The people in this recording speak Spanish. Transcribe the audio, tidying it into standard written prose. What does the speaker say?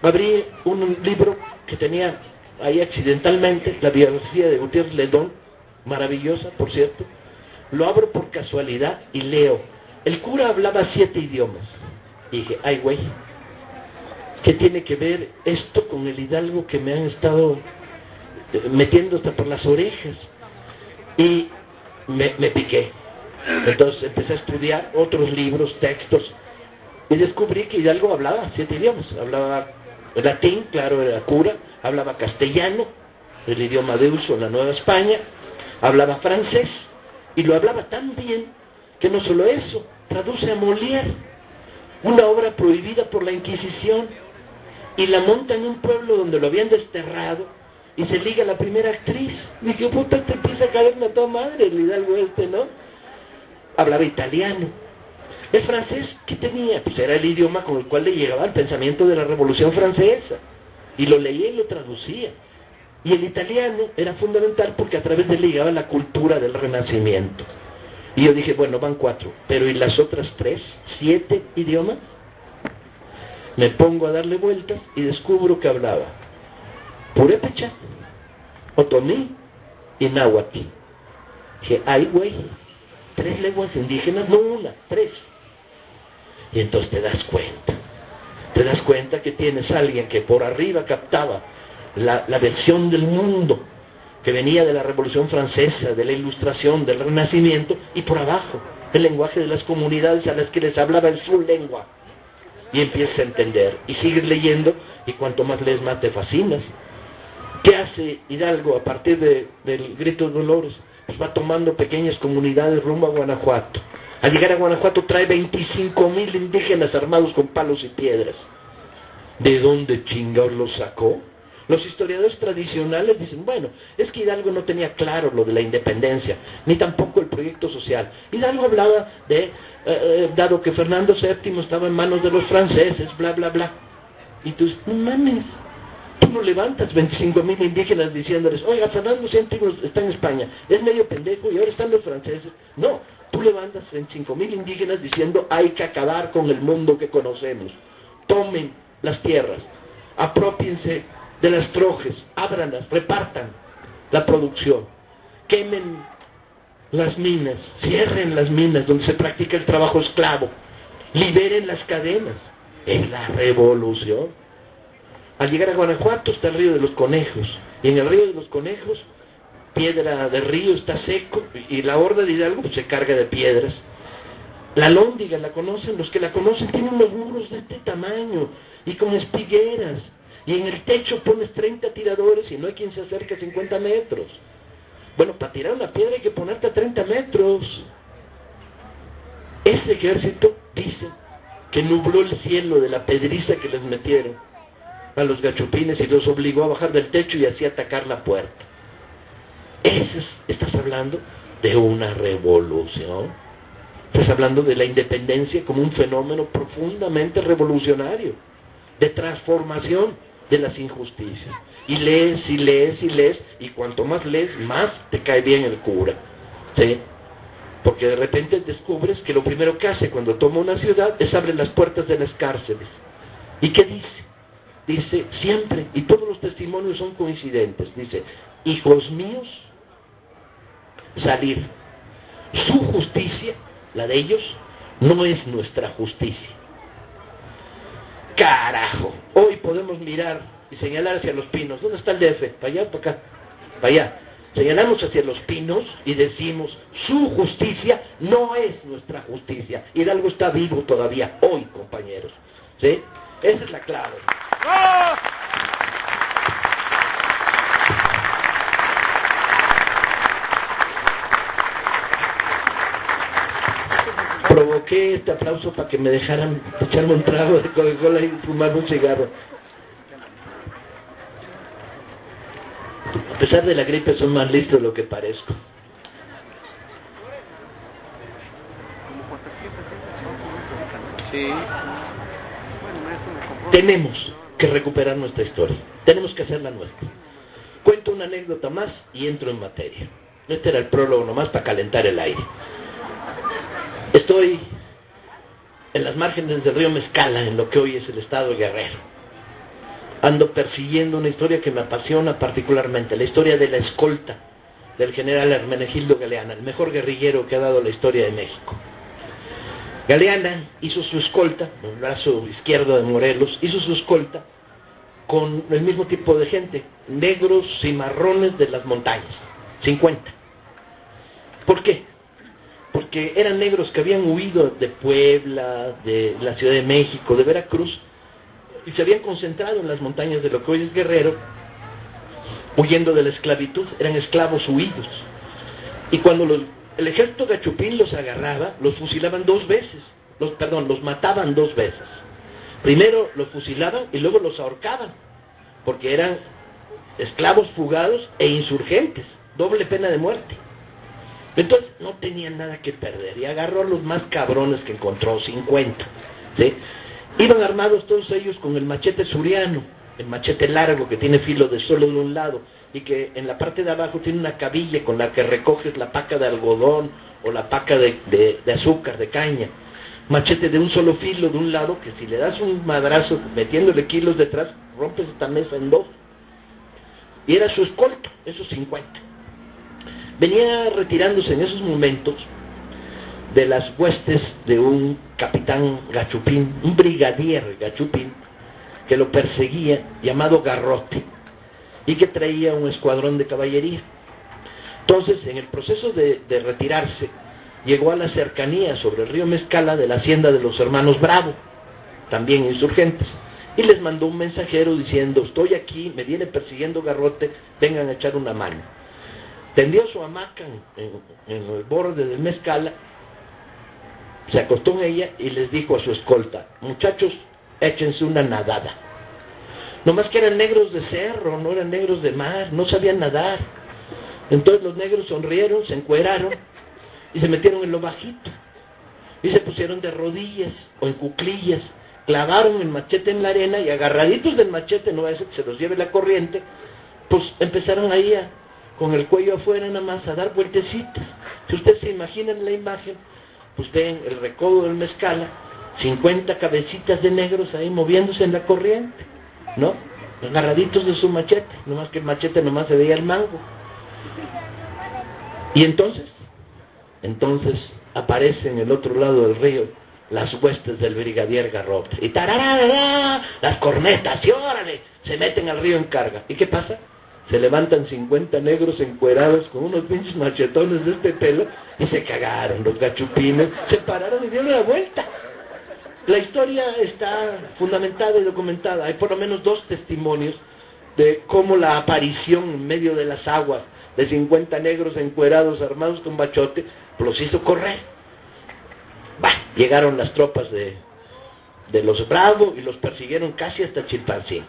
abrí un libro que tenía ahí accidentalmente, la biografía de Gutiérrez Ledón, maravillosa, por cierto. Lo abro por casualidad y leo. El cura hablaba 7 idiomas. Y dije, ay güey, ¿qué tiene que ver esto con el Hidalgo que me han estado metiendo hasta por las orejas? Y me piqué. Entonces empecé a estudiar otros libros, textos, y descubrí que Hidalgo hablaba 7 idiomas. Hablaba latín, claro, era cura, hablaba castellano, el idioma de uso en la Nueva España, hablaba francés, y lo hablaba tan bien que no solo eso, traduce a Molière, una obra prohibida por la Inquisición, y la monta en un pueblo donde lo habían desterrado, y se liga a la primera actriz. Dije, puta, te empieza a caerme a toda madre el Hidalgo este, ¿no? Hablaba italiano. El francés, ¿qué tenía? Pues era el idioma con el cual le llegaba el pensamiento de la Revolución Francesa, y lo leía y lo traducía. Y el italiano era fundamental porque a través de él llegaba la cultura del Renacimiento. Y yo dije, bueno, van 4, pero ¿y las otras 3? ¿7 idiomas? Me pongo a darle vueltas y descubro que hablaba purépecha, otomí y náhuatl. Dije, ay güey, 3 lenguas indígenas, no una, 3. Y entonces te das cuenta que tienes a alguien que por arriba captaba la versión del mundo que venía de la Revolución Francesa, de la Ilustración, del Renacimiento, y por abajo el lenguaje de las comunidades a las que les hablaba en su lengua. Y empiezas a entender, y sigues leyendo, y cuanto más lees más te fascinas. ¿Qué hace Hidalgo a partir del Grito de Dolores? Pues va tomando pequeñas comunidades rumbo a Guanajuato. Al llegar a Guanajuato trae 25,000 indígenas armados con palos y piedras. ¿De dónde chingados los sacó? Los historiadores tradicionales dicen, bueno, es que Hidalgo no tenía claro lo de la independencia, ni tampoco el proyecto social. Hidalgo hablaba de, dado que Fernando VII estaba en manos de los franceses, bla, bla, bla. Y tú dices, no mames, tú no levantas 25,000 indígenas diciéndoles, oiga, Fernando VII está en España, es medio pendejo y ahora están los franceses. No, tú levantas 25,000 indígenas diciendo, hay que acabar con el mundo que conocemos. Tomen las tierras, apropiense de las trojes, ábranlas, repartan la producción, quemen las minas, cierren las minas donde se practica el trabajo esclavo, liberen las cadenas. Es la revolución. Al llegar a Guanajuato está el río de los Conejos, y en el río de los Conejos, piedra de río, está seco, y la horda de Hidalgo pues, se carga de piedras. La Lóndiga, ¿la conocen? Los que la conocen tienen unos muros de este tamaño, y con espigueras, y en el techo pones 30 tiradores y no hay quien se acerque a 50 metros. Bueno, para tirar una piedra hay que ponerte a 30 metros. Ese ejército, dice, que nubló el cielo de la pedriza que les metieron a los gachupines y los obligó a bajar del techo y así atacar la puerta. Estás hablando de una revolución. Estás hablando de la independencia como un fenómeno profundamente revolucionario, de transformación de las injusticias. Y lees, y lees, y lees, y cuanto más lees, más te cae bien el cura. ¿Sí? Porque de repente descubres que lo primero que hace cuando toma una ciudad es abrir las puertas de las cárceles. ¿Y qué dice? Dice siempre, y todos los testimonios son coincidentes, dice, hijos míos, salir. Su justicia, la de ellos, no es nuestra justicia. Carajo, hoy podemos mirar y señalar hacia los pinos. ¿Dónde está el DF? ¿Para allá o para acá? Para allá. Señalamos hacia los pinos y decimos, su justicia no es nuestra justicia. Hidalgo está vivo todavía, hoy, compañeros. ¿Sí? Esa es la clave. ¡Oh! Provoqué este aplauso para que me dejaran echarme un trago de Coca-Cola y fumar un cigarro. A pesar de la gripe, soy más listo de lo que parezco. Sí. Tenemos que recuperar nuestra historia. Tenemos que hacerla nuestra. Cuento una anécdota más y entro en materia. Este era el prólogo nomás para calentar el aire. Estoy en las márgenes del río Mezcala, en lo que hoy es el estado de Guerrero. ando persiguiendo una historia que me apasiona particularmente, la historia de la escolta del general Hermenegildo Galeana, el mejor guerrillero que ha dado la historia de México. Galeana hizo su escolta, el brazo izquierdo de Morelos, hizo su escolta con el mismo tipo de gente, negros y marrones de las montañas, 50. ¿Por qué? Porque eran negros que habían huido de Puebla, de la Ciudad de México, de Veracruz, y se habían concentrado en las montañas de lo que hoy es Guerrero, huyendo de la esclavitud, eran esclavos huidos. Y cuando el ejército gachupín los agarraba, los fusilaban 2 veces, los mataban 2 veces. Primero los fusilaban y luego los ahorcaban, porque eran esclavos fugados e insurgentes, doble pena de muerte. Entonces no tenían nada que perder y agarró a los más cabrones que encontró, 50, ¿sí? Iban armados todos ellos con el machete suriano, el machete largo que tiene filo de solo de un lado y que en la parte de abajo tiene una cabilla con la que recoges la paca de algodón o la paca de azúcar, de caña. Machete de un solo filo de un lado que si le das un madrazo metiéndole kilos detrás, rompes esta mesa en 2. Y era su escolta, esos 50. Venía retirándose en esos momentos de las huestes de un capitán gachupín, un brigadier gachupín, que lo perseguía, llamado Garrote, y que traía un escuadrón de caballería. Entonces, en el proceso de retirarse, llegó a la cercanía sobre el río Mezcala de la hacienda de los hermanos Bravo, también insurgentes, y les mandó un mensajero diciendo: estoy aquí, me viene persiguiendo Garrote, vengan a echar una mano. Tendió su hamaca en el borde del Mezcala, se acostó en ella y les dijo a su escolta: muchachos, échense una nadada. Nomás que eran negros de cerro, no eran negros de mar, no sabían nadar. Entonces los negros sonrieron, se encueraron y se metieron en lo bajito y se pusieron de rodillas o en cuclillas, clavaron el machete en la arena y agarraditos del machete, no va a ser que se los lleve la corriente, pues empezaron ahí con el cuello afuera nada más a dar vueltecitas. Si ustedes se imaginan la imagen, pues ven el recodo del Mezcala, 50 cabecitas de negros ahí moviéndose en la corriente, ¿no? Agarraditos de su machete, nomás que el machete nomás se veía el mango. Y entonces aparecen en el otro lado del río las huestes del brigadier Garrote. Y tararara, las cornetas, y órale, se meten al río en carga. ¿Y qué pasa? Se levantan 50 negros encuerados con unos pinches machetones de este pelo y se cagaron los gachupines, se pararon y dieron la vuelta. La historia está fundamentada y documentada. Hay por lo menos 2 testimonios de cómo la aparición en medio de las aguas de 50 negros encuerados armados con bachote los hizo correr. Llegaron las tropas de los Bravo y los persiguieron casi hasta Chilpancingo.